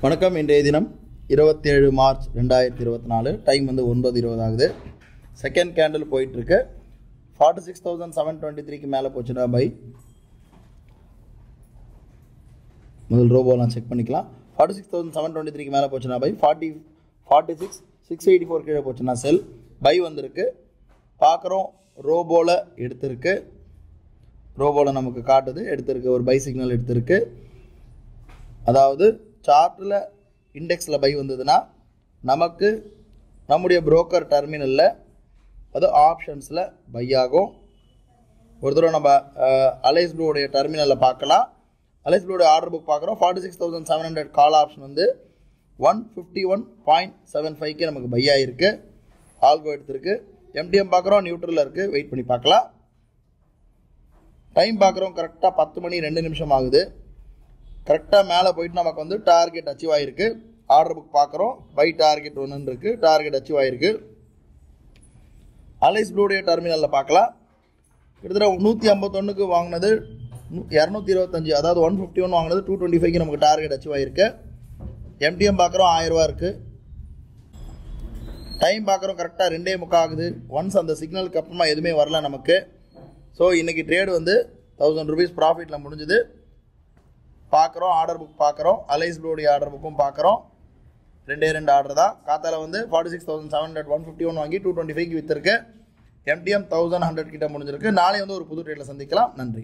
வணக்கம். இன்றைய தினம் 27 மார்ச் 2024. டைம் வந்து 9:20 ஆகுது. செகண்ட் கேண்டில் போயிட்டுருக்கு. 46,723க்கு மேலே போச்சுன்னா பை. முதல் ரோபோலாம் செக் பண்ணிக்கலாம். 46,723க்கு மேலே போச்சுன்னா பை. 46,684 கீழே போச்சுன்னா செல். பை வந்திருக்கு. பார்க்குறோம், ரோபோவில் எடுத்திருக்கு. ரோபோவில் நமக்கு காட்டுது, எடுத்திருக்கு. ஒரு பை சிக்னல் எடுத்திருக்கு. அதாவது சார்ட்டில் இண்டெக்ஸில் பை வந்ததுன்னா நமக்கு நம்முடைய புரோக்கர் டெர்மினலில் அது ஆப்ஷன்ஸில் பை ஆகும். ஒரு தடவை நம்ம அலைஸ் ப்ளூடைய டெர்மினலில் பார்க்கலாம். அலைஸ் ப்ளூடைய ஆர்டர் புக் பார்க்குறோம். 46,700 கால் ஆப்ஷன் வந்து 151.75க்கு நமக்கு பை ஆகிருக்கு. ஆல்கோ எடுத்திருக்கு. எம்டிஎம் பார்க்குறோம், நியூட்ரலில் இருக்குது. வெயிட் பண்ணி பார்க்கலாம். டைம் பார்க்குறோம், கரெக்டாக 10:02 ஆகுது. கரெக்டாக மேலே போயிட்டு நமக்கு வந்து டார்கெட் அச்சீவ் ஆகிருக்கு. ஆர்டர் புக் பார்க்குறோம், பை டார்கெட் 1 இருக்குது. டார்கெட் அச்சீவ் ஆகிருக்கு. அலைஸ் ப்ளூடைய டெர்மினலில் பார்க்கலாம். கிட்டத்தட்ட 151க்கு வாங்கினது 225, அதாவது 151 வாங்கினது 225க்கு நமக்கு டார்கெட் அச்சீவ் ஆகிருக்கு. எம்டிஎம் பார்க்குறோம், 1000 ரூபா இருக்குது. டைம் பார்க்குறோம், கரெக்டாக 2:45 ஆகுது. ஒன்ஸ் அந்த சிக்னலுக்கு அப்புறமா எதுவுமே வரல நமக்கு. ஸோ இன்றைக்கி ட்ரேடு வந்து 1000 ரூபீஸ் ப்ராஃபிட்டில் முடிஞ்சுது. பார்க்குறோம், ஆர்டர் புக் பார்க்குறோம். அலைஸ் ப்ளூடைய ஆர்டர் புக்கும் பார்க்குறோம். 2 ஆர்டர் தான். காத்தால வந்து 46,700 151 வாங்கி 225க்கு விற்றுருக்கு. எம்டிஎம் 1100 கிட்ட முடிஞ்சிருக்கு. நாளை வந்து ஒரு புது ட்ரேடில் சந்திக்கலாம். நன்றி.